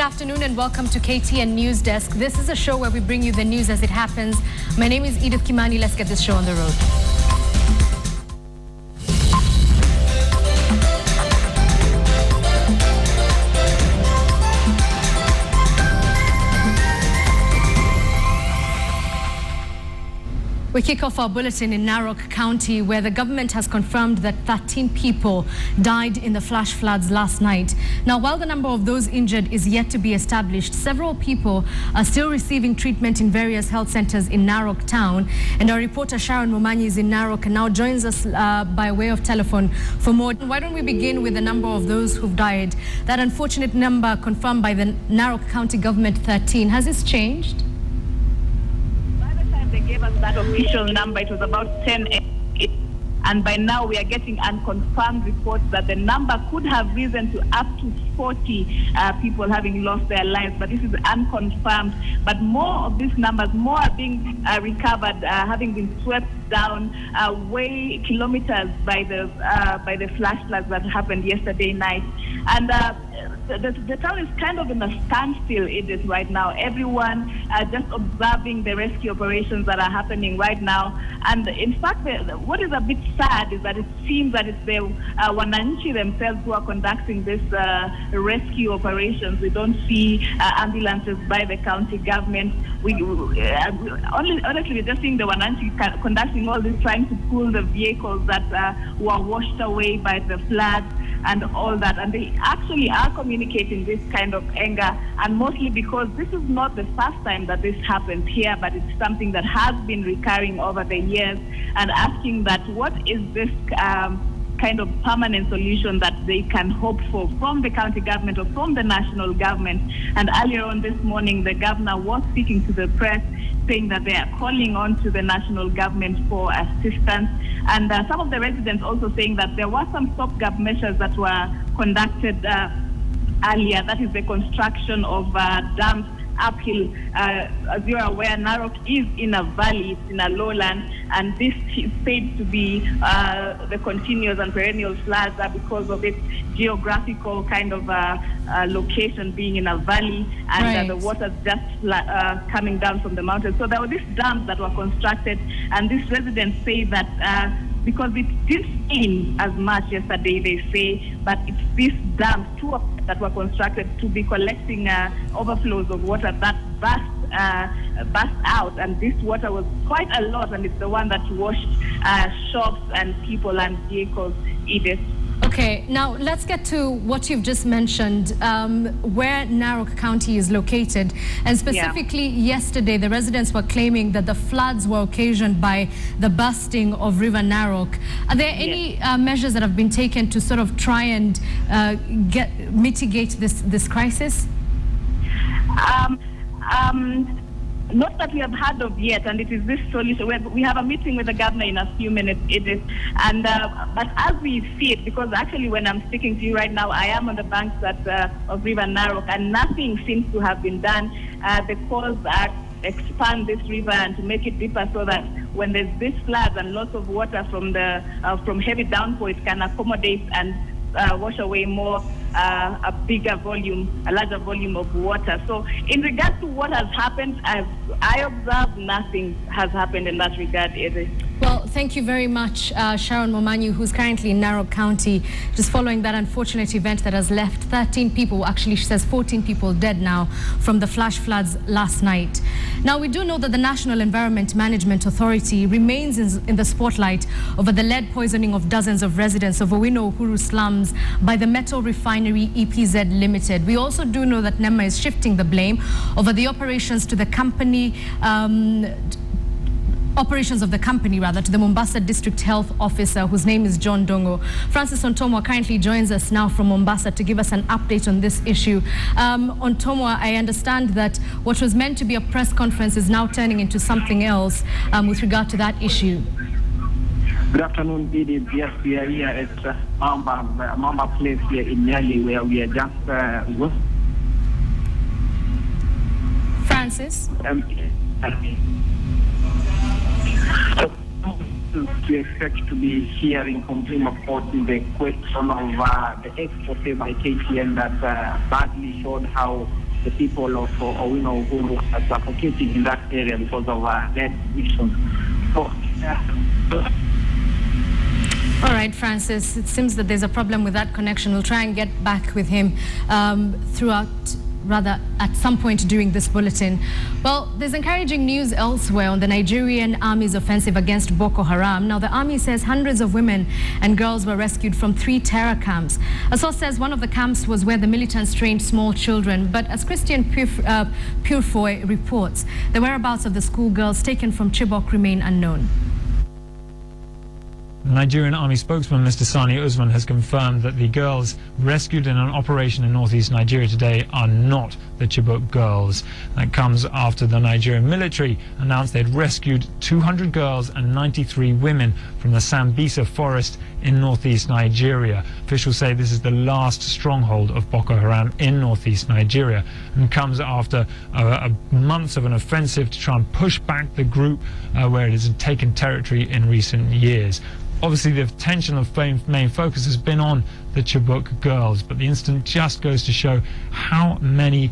Good afternoon and welcome to KTN Newsdesk. This is a show where we bring you the news as it happens. My name is Edith Kimani. Let's get this show on the road. We kick off our bulletin in Narok County, where the government has confirmed that 13 people died in the flash floods last night. Now, while the number of those injured is yet to be established, several people are still receiving treatment in various health centers in Narok town. And our reporter Sharon Momanyi is in Narok and now joins us by way of telephone for more. Why don't we begin with the number of those who've died? That unfortunate number confirmed by the Narok County government, 13. Has this changed? They gave us that official number. It was about 10, and by now we are getting unconfirmed reports that the number could have risen to up to 40 people having lost their lives, but this is unconfirmed. But more of these numbers, more are being recovered, having been swept down way kilometers by the flash floods that happened yesterday night. And the town is kind of in a standstill, Edith, right now. Everyone just observing the rescue operations that are happening right now. And in fact, what is a bit sad is that it seems that it's the Wananchi themselves who are conducting this rescue operations. We don't see ambulances by the county government. Honestly, we're just seeing the Wananchi conducting all this, trying to pull the vehicles that were washed away by the floods and all that. And they actually are communicating this kind of anger, and mostly because this is not the first time that this happens here, but it's something that has been recurring over the years, and asking that what is this kind of permanent solution that they can hope for from the county government or from the national government. And earlier on this morning, the governor was speaking to the press, saying that they are calling on to the national government for assistance. And some of the residents also saying that there were some stopgap measures that were conducted earlier. That is the construction of dams uphill. As you are aware, Narok is in a valley, it's in a lowland, and this is said to be the continuous and perennial floods because of its geographical kind of location being in a valley, and the water just coming down from the mountains. So there were these dams that were constructed, and these residents say that because it didn't rain as much yesterday, they say, but it's these dams, two of them, that were constructed to be collecting overflows of water that burst out, and this water was quite a lot, and it's the one that washed shops and people and vehicles, Edith. Okay, now let's get to what you've just mentioned, where Narok County is located. And specifically yesterday, the residents were claiming that the floods were occasioned by the bursting of River Narok. Are there any measures that have been taken to sort of try and mitigate this crisis? Not that we have heard of yet, and it is this solution. We have a meeting with the governor in a few minutes, Edith. And but as we see it, because actually when I'm speaking to you right now, I am on the banks of River Narok, and nothing seems to have been done. The calls are expand this river and to make it deeper, so that when there's this floods and lots of water from heavy downpour, it can accommodate and wash away more, a larger volume of water. So in regards to what has happened, as I observed, nothing has happened in that regard, Edith. Well, thank you very much, Sharon Momanyi, who's currently in Narok County, just following that unfortunate event that has left 13 people, actually she says 14 people dead now from the flash floods last night. Now, we do know that the National Environment Management Authority remains in the spotlight over the lead poisoning of dozens of residents of Owino Uhuru slums by the metal refinery EPZ Limited. We also do know that NEMA is shifting the blame over the operations of the company, to the Mombasa District Health Officer, whose name is John Dongo. Francis Ontomwa currently joins us now from Mombasa to give us an update on this issue. Ontomwa, I understand that what was meant to be a press conference is now turning into something else with regard to that issue. Good afternoon, Didi. Yes, we are here at Mamba Place here in Nyeri, where we are just Francis? We expect to be hearing from him, of course, in the question of the expose by KTN that badly showed how the people of who are suffocating in that area because of their emissions. So, all right, Francis, it seems that there's a problem with that connection. We'll try and get back with him at some point during this bulletin. Well, there's encouraging news elsewhere on the Nigerian army's offensive against Boko Haram. Now, the army says hundreds of women and girls were rescued from 3 terror camps. A source says one of the camps was where the militants trained small children. But as Christian Purefoy reports, the whereabouts of the schoolgirls taken from Chibok remain unknown. The Nigerian Army spokesman, Mr. Sani Usman, has confirmed that the girls rescued in an operation in northeast Nigeria today are not the Chibok girls. That comes after the Nigerian military announced they'd rescued 200 girls and 93 women from the Sambisa forest in northeast Nigeria. Officials say this is the last stronghold of Boko Haram in northeast Nigeria and comes after months of an offensive to try and push back the group where it has taken territory in recent years. Obviously, the attention of main focus has been on the Chibok girls, but the incident just goes to show how many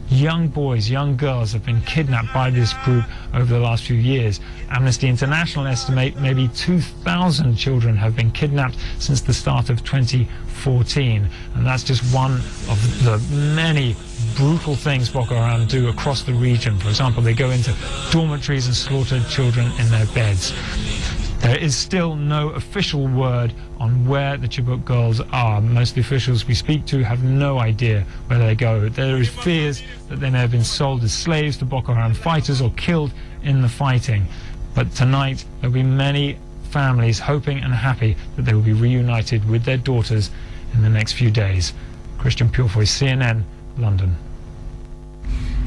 young boys, young girls have been kidnapped by this group over the last few years. Amnesty International estimate maybe 2,000 children have been kidnapped since the start of 2014. And that's just one of the many brutal things Boko Haram do across the region. For example, they go into dormitories and slaughter children in their beds. There is still no official word on where the Chibok girls are. Most of the officials we speak to have no idea where they go. There is fears that they may have been sold as slaves to Boko Haram fighters or killed in the fighting. But tonight there will be many families hoping and happy that they will be reunited with their daughters in the next few days. Christian Purefoy, CNN, London.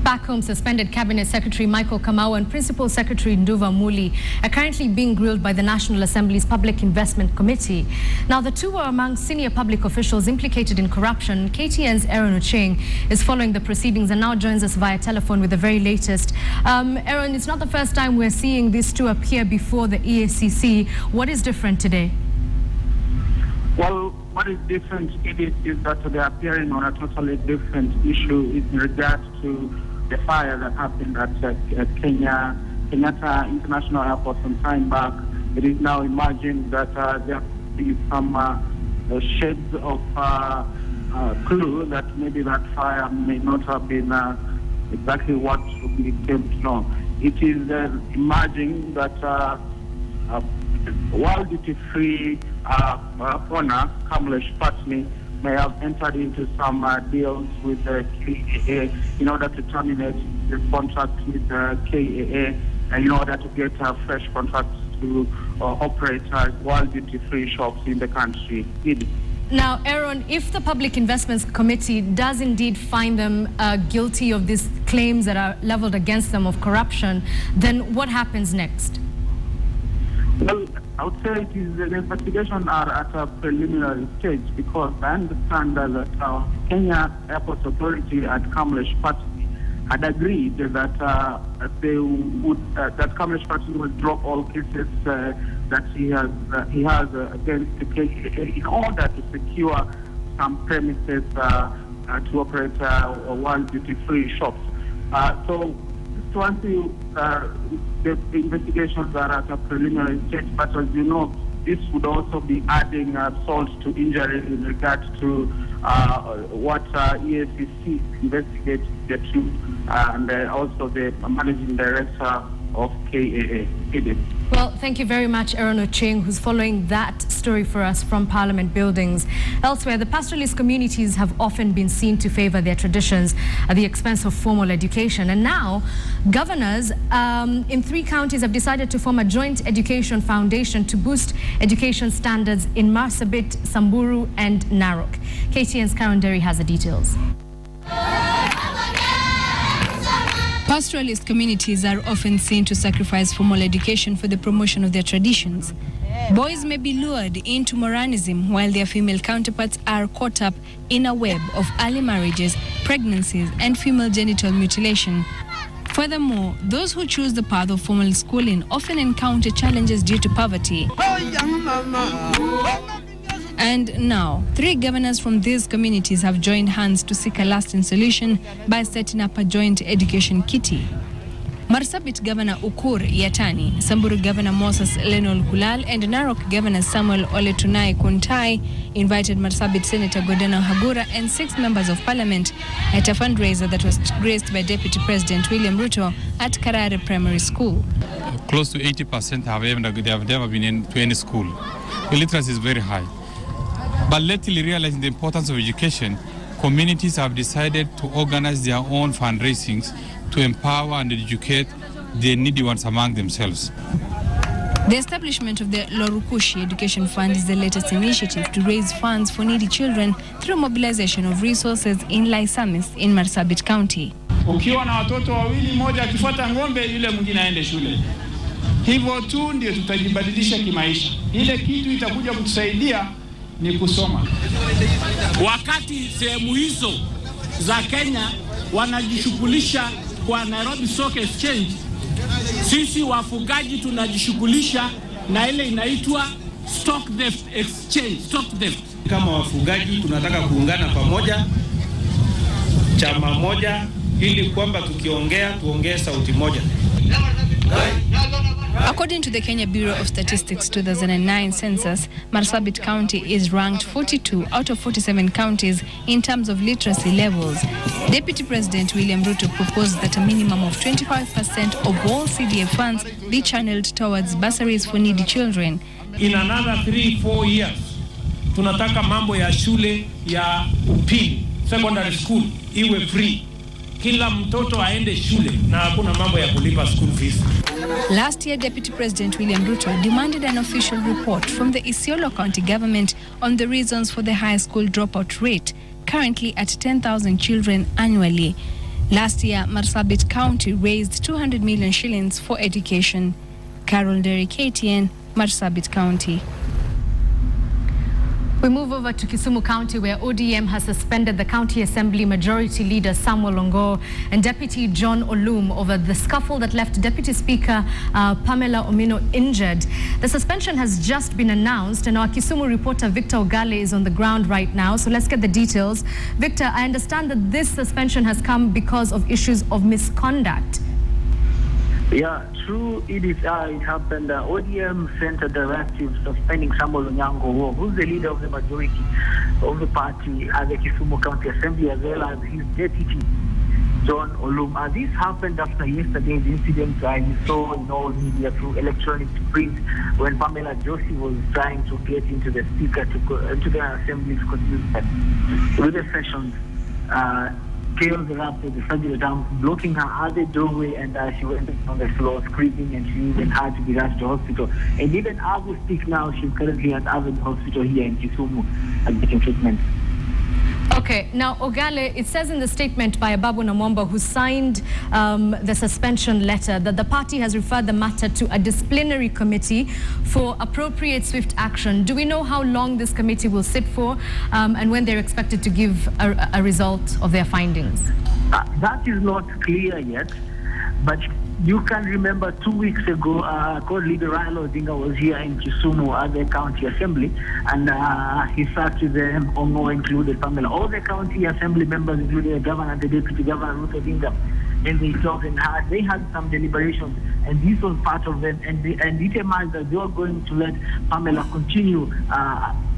Back home, suspended Cabinet Secretary Michael Kamau and Principal Secretary Nduva Muli are currently being grilled by the National Assembly's Public Investment Committee. Now, the two were among senior public officials implicated in corruption. KTN's Aaron Ocheng is following the proceedings and now joins us via telephone with the very latest. Aaron, it's not the first time we're seeing these two appear before the EACC. What is different today? Well, what is different is that they are appearing on a totally different issue in regard to the fire that happened at Kenyatta International Airport some time back. It is now emerging that there could be some shades of clue that maybe that fire may not have been exactly what we came to know. It is emerging that World Duty Free owner Kamlesh Patni may have entered into some deals with the KAA in order to terminate the contract with the KAA in order to get fresh contracts to operate World Duty Free shops in the country. Now, Aaron, if the Public Investments Committee does indeed find them guilty of these claims that are leveled against them of corruption, then what happens next? Well, I would say the investigations are at a preliminary stage because I understand that Kenya Airport Authority at Kamlesh Patni had agreed that they would that Kamlesh Patni will drop all cases that he has against the KAA in order to secure some premises to operate World Duty Free shops. So to answer you, the investigations are at a preliminary stage, but as you know, this would also be adding salt to injury in regard to what EACC investigates the truth and also the managing director of KAA. Well, thank you very much, Aaron Ocheng, who's following that story for us from Parliament buildings. Elsewhere, the pastoralist communities have often been seen to favor their traditions at the expense of formal education. And now, governors in 3 counties have decided to form a joint education foundation to boost education standards in Marsabit, Samburu and Narok. KTN's Karen Derry has the details. Pastoralist communities are often seen to sacrifice formal education for the promotion of their traditions. Boys may be lured into Moranism while their female counterparts are caught up in a web of early marriages, pregnancies, and female genital mutilation. Furthermore, those who choose the path of formal schooling often encounter challenges due to poverty. And now, 3 governors from these communities have joined hands to seek a lasting solution by setting up a joint education kitty. Marsabit Governor Ukur Yatani, Samburu Governor Moses Lenol Kulal, and Narok Governor Samuel Oletunai Kuntai invited Marsabit Senator Godana Hagura and 6 members of parliament at a fundraiser that was graced by Deputy President William Ruto at Karare Primary School. Close to 80% they have never been to any school. The literacy is very high. But lately, realizing the importance of education, communities have decided to organize their own fundraisings to empower and educate the needy ones among themselves. The establishment of the Lorukushi Education Fund is the latest initiative to raise funds for needy children through mobilization of resources in Laisamis in Marsabit County. Ukiwa na watoto wawili, moja akifuata ng'ombe, yule mwingine aende shule. Hivyo tu ndio tutajibadilisha kimaisha. Ile kitu itakuja kutusaidia ni kusoma. Wakati sehemu hizo za Kenya wanajishughulisha kwa Nairobi Stock Exchange, sisi wafugaji tunajishughulisha na ile inaitwa stock theft exchange, stock theft. Kama wafugaji tunataka kuungana pamoja, chama moja, ili kwamba tukiongea tuongee sauti moja. According to the Kenya Bureau of Statistics 2009 census, Marsabit County is ranked 42 out of 47 counties in terms of literacy levels. Deputy President William Ruto proposed that a minimum of 25% of all CDF funds be channeled towards bursaries for needy children. In another 3-4 years, tunataka mambo ya shule ya upili, secondary school, iwe free. Kila mtoto aende shule na hakuna mambo ya kulipa school fees. Last year, Deputy President William Ruto demanded an official report from the Isiolo County government on the reasons for the high school dropout rate, currently at 10,000 children annually. Last year, Marsabit County raised 200 million shillings for education. Carol Derry, KTN, Marsabit County. We move over to Kisumu County, where ODM has suspended the County Assembly Majority Leader Samuel Longo and Deputy John Olum over the scuffle that left Deputy Speaker Pamela Omino injured. The suspension has just been announced, and our Kisumu reporter Victor Ogale is on the ground right now. So let's get the details. Victor, I understand that this suspension has come because of issues of misconduct. Yeah, true. It happened. ODM sent a directive suspending Samuel Onyango, who's the leader of the majority of the party at the Kisumu County Assembly, as well as his deputy, John Olum. This happened after yesterday's incident you saw in all media through electronic print when Pamela Joshi was trying to get into the speaker to the assembly to continue with the sessions. Chaos erupted, the surgery down, blocking her at the doorway, and she went on the floor screaming, and she even had to be rushed to hospital. And even as we speak now, she's currently at Avenue Hospital here in Kisumu getting treatment. Okay, now Ogale, it says in the statement by Ababu Namwamba, who signed the suspension letter, that the party has referred the matter to a disciplinary committee for appropriate swift action. Do we know how long this committee will sit for and when they're expected to give a result of their findings? That is not clear yet, but you can remember 2 weeks ago, co-leader Raila Odinga was here in Kisumu at the county assembly, and he sat with them, Ongo included, Pamela, all the county assembly members, including the governor, the deputy governor, Ruth Odinga, and they talked and they had some deliberations, and this was part of them, and it emerged that they were going to let Pamela continue,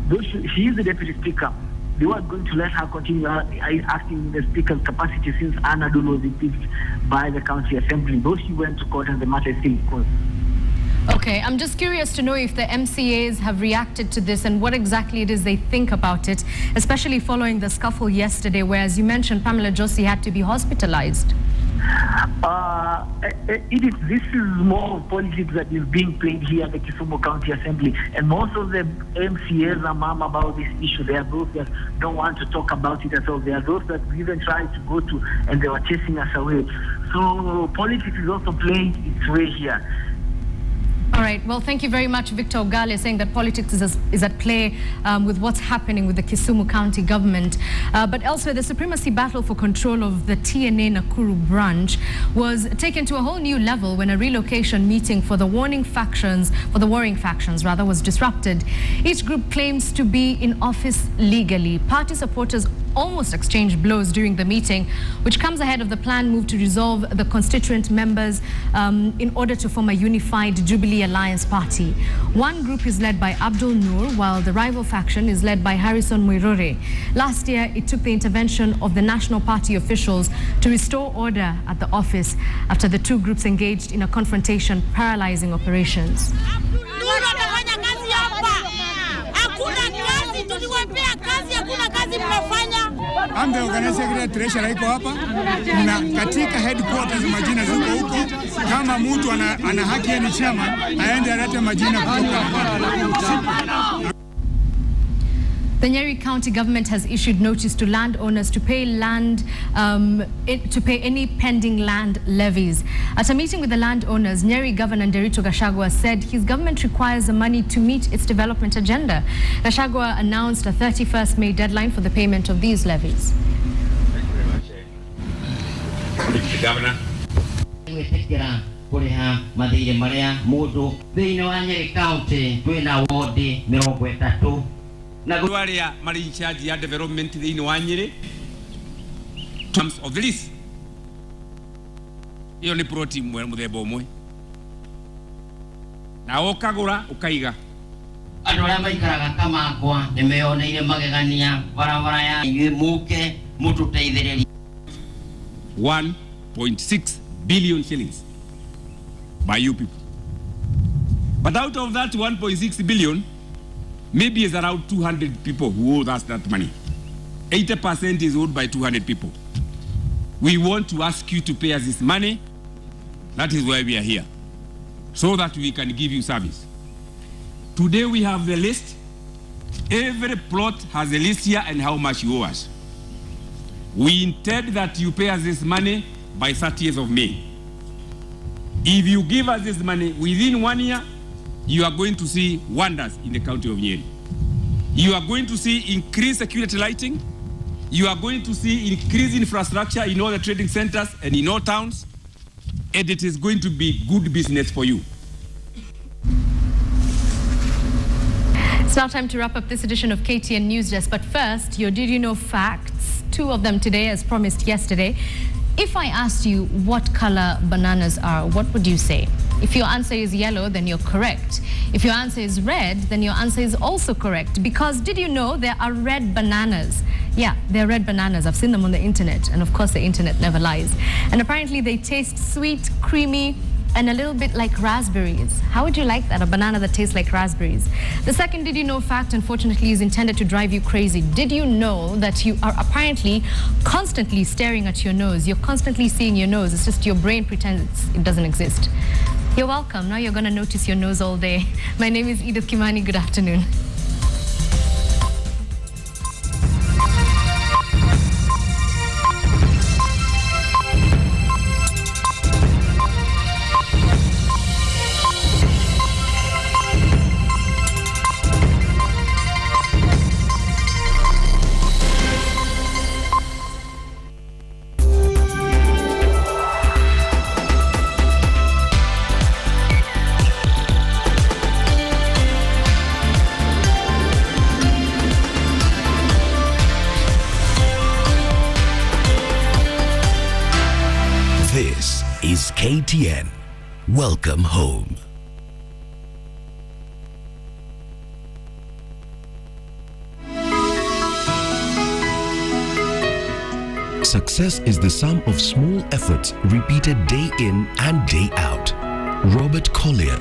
though she is the deputy speaker. They were going to let her continue acting in the speaker's capacity since Anna Dulu was impeached by the county assembly, though she went to court and the matter is still in court. Okay, I'm just curious to know if the MCAs have reacted to this and what exactly it is they think about it, especially following the scuffle yesterday, where, as you mentioned, Pamela Joshi had to be hospitalized. This is more of politics that is being played here at the Kisumu County Assembly, and most of the MCAs are mum about this issue. There are those that don't want to talk about it at all. There are those that we even tried to go to and they were chasing us away. So politics is also playing its way here. All right. Well, thank you very much, Victor Ogale, saying that politics is at play with what's happening with the Kisumu County government. But elsewhere, the supremacy battle for control of the TNA Nakuru branch was taken to a whole new level when a relocation meeting for the warring factions was disrupted. Each group claims to be in office legally. Party supporters almost exchanged blows during the meeting, which comes ahead of the planned move to resolve the constituent members in order to form a unified Jubilee Alliance party. One group is led by Abdul Noor, while the rival faction is led by Harrison Muirore. Last year, it took the intervention of the National Party officials to restore order at the office after the two groups engaged in a confrontation, paralyzing operations. I'm the organizing treasurer iko hapa na katika headquarters majina ziko huko. Kama mtu ana haki ya chama aende alete majina kutoka. The Nyeri County government has issued notice to landowners to pay any pending land levies. At a meeting with the landowners, Nyeri Governor Nderitu Gachagua said his government requires the money to meet its development agenda. Gachagua announced a 31st May deadline for the payment of these levies. Thank you very much, Mr. Governor. Naguaria Marine Charge ya development in Nyeri terms of the list. Hiyo ni proti muthemba umwe. Na okagura ukaiga. Andu aria maikaraga Kamakwa nimeoneire magegania barabara ya muke mututeithiririe 1.6 billion shillings by you people. But out of that 1.6 billion, maybe it's around 200 people who owe us that money. 80% is owed by 200 people. We want to ask you to pay us this money. That is why we are here, so that we can give you service. Today we have the list. Every plot has a list here and how much you owe us. We intend that you pay us this money by 30th of May. If you give us this money within 1 year, you are going to see wonders in the county of Nyeri. You are going to see increased security lighting. You are going to see increased infrastructure in all the trading centers and in all towns. And it is going to be good business for you. It's now time to wrap up this edition of KTN Newsdesk. But first, your Did You Know facts, 2 of them today as promised yesterday. If I asked you what color bananas are, what would you say? If your answer is yellow, then you're correct. If your answer is red, then your answer is also correct. Because did you know there are red bananas? Yeah, they're red bananas. I've seen them on the internet. And of course, the internet never lies. And apparently they taste sweet, creamy, and a little bit like raspberries. How would you like that, a banana that tastes like raspberries? The second Did You Know fact, unfortunately, is intended to drive you crazy. Did you know that you are apparently constantly staring at your nose? You're constantly seeing your nose. It's just your brain pretends it doesn't exist. You're welcome. Now you're going to notice your nose all day. My name is Edith Kimani. Good afternoon. This is KTN. Welcome home. Success is the sum of small efforts repeated day in and day out. Robert Collier.